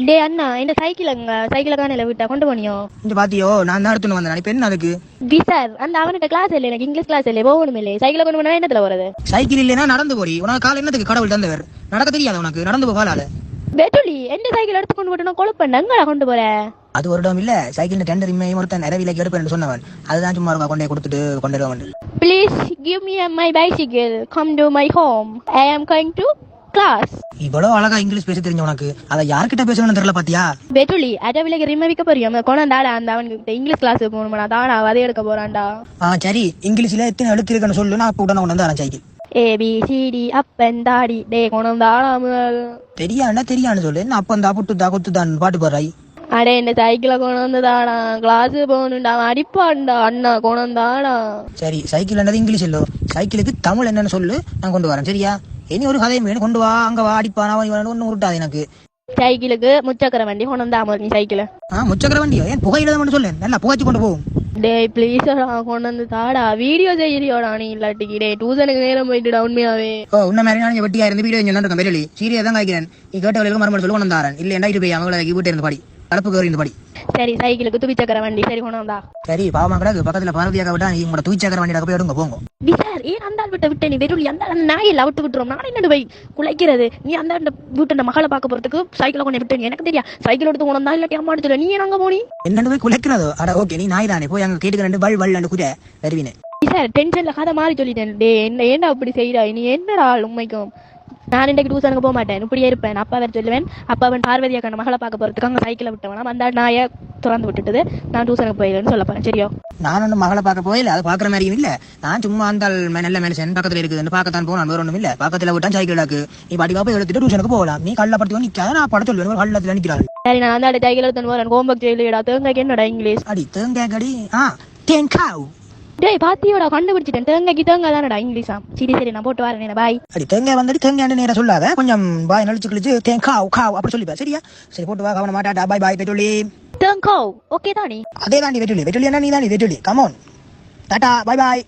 டே அண்ணா இந்த சைக்கிளை காணையில விட்டா கொண்டு போனியோ? இங்க பாத்தியோ நான் தான் எடுத்துன்னு வந்தேன். இப்ப என்ன அதுக்கு சார் அந்த அவன்கிட்ட கிளாஸ் இல்லை, எனக்கு இங்கிலீஷ் கிளாஸ் இல்லை, போகணும் இல்லை. சைக்கிளை கொண்டு போனா என்னத்துல வருது? சைக்கிள் இல்லைன்னா நடந்து போடி. உனக்கு கால என்னத்துக்கு கடவுள் தந்தவர்? நடக்க தெரியாது உனக்கு, நடந்து போகாத. பெட்டுலி எந்த சைக்கிள் எடுத்து கொண்டு போட்டு கொழுப்பண்ண எங்கடா கொண்டு போற? அது ஒரு இடம் இல்ல, சைக்கிள் டெண்டர் இம்மையும் ஒருத்தன் நிறைய எடுப்பேன் சொன்னவன். அதுதான் சும்மா இருக்கா கொண்டே கொடுத்துட்டு கொண்டு வருவான். Please give me my bicycle, come to my home, I am going to class. இவ்வளவு அழகா இங்கிலீஷ் பேச தெரிஞ்ச உனக்கு அதை யார்கிட்ட பேசணும்னு தெரியல பாத்தியா? பெட்டுலி அட விலைக்கு ரிம விக்க போறியா? கொண்டாடா அந்த அவனுக்கு இங்கிலீஷ் கிளாஸ் போகணுமா? தானா அதே எடுக்க போறான்டா. சரி, இங்கிலீஷ்ல எத்தனை எழுத்து இருக்குன்னு சொல்லு, நான் அப்ப உடனே கொண்டு வந்து சைக்கிள். ABCD up and தாடி டே கொண்டாடா. தெரியான்னு சொல்லு. நான் அப்ப அந்த புட்டுதா கொத்துதான் பாட்டு போறாய். அடே இந்த சைக்கிளை கொண்டு வந்ததாடா, கிளாஸ் போகணும்டா, அடிப்பான்டா அண்ணா கொண்டாடா. சரி, சைக்கிள் என்னது இங்கிலீஷ் இல்லோ, சைக்கிளுக்கு தமிழ் என்னன்னு சொல்லு, நான் கொண்டு வரேன். சரியா? இனி ஒரு கதையும் வேணும், கொண்டு வா. அங்க வா, அடிப்பானா ஒன்னும் உருட்டாது எனக்கு. சைக்கிளுக்கு முச்சக்கர வண்டி கொண்டு வந்தா நீ சைக்கிள். முச்சக்கர வண்டியோ? ஏன் புகையில மட்டும் சொல்லு, நல்லா புகைச்சு கொண்டு போகும். டேய் ப்ளீஸ் கொண்டு வந்து தாடா, வீடியோ செய்யறியோடா நீ இல்லாட்டிக்கு. டே டியூஷனுக்கு நேரம் போயிட்டுடா உண்மையாவே. உன்ன மாதிரி நான் வெட்டியா இருந்து வீடியோ சொல்லிட்டு வெள்ளி சீரியா தான் காய்க்கிறேன். நீ கேட்டவர்களுக்கு மறுபடியும் சொல்லி கொண்டு வந்தாரன். இல்ல எண்டாயிட்டு போய் அவங்கள வீட்டு இருந்து படி, கலப்புக்கு இருந்து படி. சரி, சைக்கிளுக்கு துவிச்சக்கர வண்டி சரி கொண்டு வந்தா. சரி, பாவமா கிடக்கு பக்கத்துல பார்வதியாக விட்டா நீ உங்களோட துவிச்சக்கர வண்டியில போய் எடுங்க போங்க. விசார் ஏன் அந்த விட்ட நீ வெறும் அந்த நாயில் அவுட்டு விட்டுரும். நான் என்ன போய் குலைக்கிறது? நீ அந்த வீட்டு மகளை பார்க்க போறதுக்கு சைக்கிளை கொண்டு விட்டு எனக்கு தெரியா? சைக்கிள் எடுத்து கொண்டு வந்தா இல்லாட்டி அம்மா எடுத்துல நீ அங்க போனி என்ன போய் குலைக்கிறதோ? அட ஓகே, நீ நாய் தானே, போய் அங்க கேட்டுக்க ரெண்டு வள் குதிரை வருவீனே. சார் டென்ஷன்ல கதை மாறி சொல்லிட்டேன். டே என்ன ஏன்டா அப்படி செய்யறா? நீ என்னடா உண்மைக்கும்? நான் இன்றைக்கு டியூஷனுக்கு போக மாட்டேன், இப்படியே இருப்பேன். அப்பா வேறு சொல்லுவேன், அப்பா அவன் பார்வதியா கண்ண மகளை பார்க்க போறதுக்கு அங்கே சைக்கிளை விட்டவனா அந்த நாயை திறந்து விட்டுட்டு நான் டியூஷனுக்கு போயிடுன்னு சொல்ல போறேன். சரியா? நான் ஒன்றும் மகளை பார்க்க போயில, அது பாக்குற மாதிரியும் இல்ல. நான் சும்மா அந்த நல்ல மனுஷன் பக்கத்துல இருக்குதுன்னு பார்க்கத்தான் போனான், வேற ஒன்றும் இல்ல. பக்கத்துல விட்டான் சைக்கிளாக்கு, நீ பாட்டி பாப்பா எடுத்துட்டு டியூஷனுக்கு போகலாம். நீ கல்ல படுத்து நிக்காத, நான் பட சொல்லுவேன் கள்ளத்துல நிக்கிறாள். சரி, நான் அந்த சைக்கிள் எடுத்து போறேன். ஹோம்ஒர்க் செய்யலடா. தேங்காய்க்கு என்னடா இங்கிலீஷ்? அடி தேங்காய் தேங்காய். டேய் பாத்தியோட கண்டுபிடிச்சிட்டேன். தேங்காய் தானடா இங்கிலீஷா? சரி நான் போட்டு வரேன். பாய். அடி தேங்காய் வந்துட்டு தேங்காய் நேரம் சொல்லாத, கொஞ்சம் பாய் நடிச்சு கிழிச்சு தேங்காய் காவ் அப்படி சொல்லிப்பா. சரியா? சரி, போட்டு வா, கவனமா. டாடா பாய் பாய். வெட்டுலி தேங்காய் ஓகே தானே? அதே தாண்டி வெட்டுலி என்ன நீ தாண்டி வெட்டுலி. கமோன், டாடா பாய் பாய்.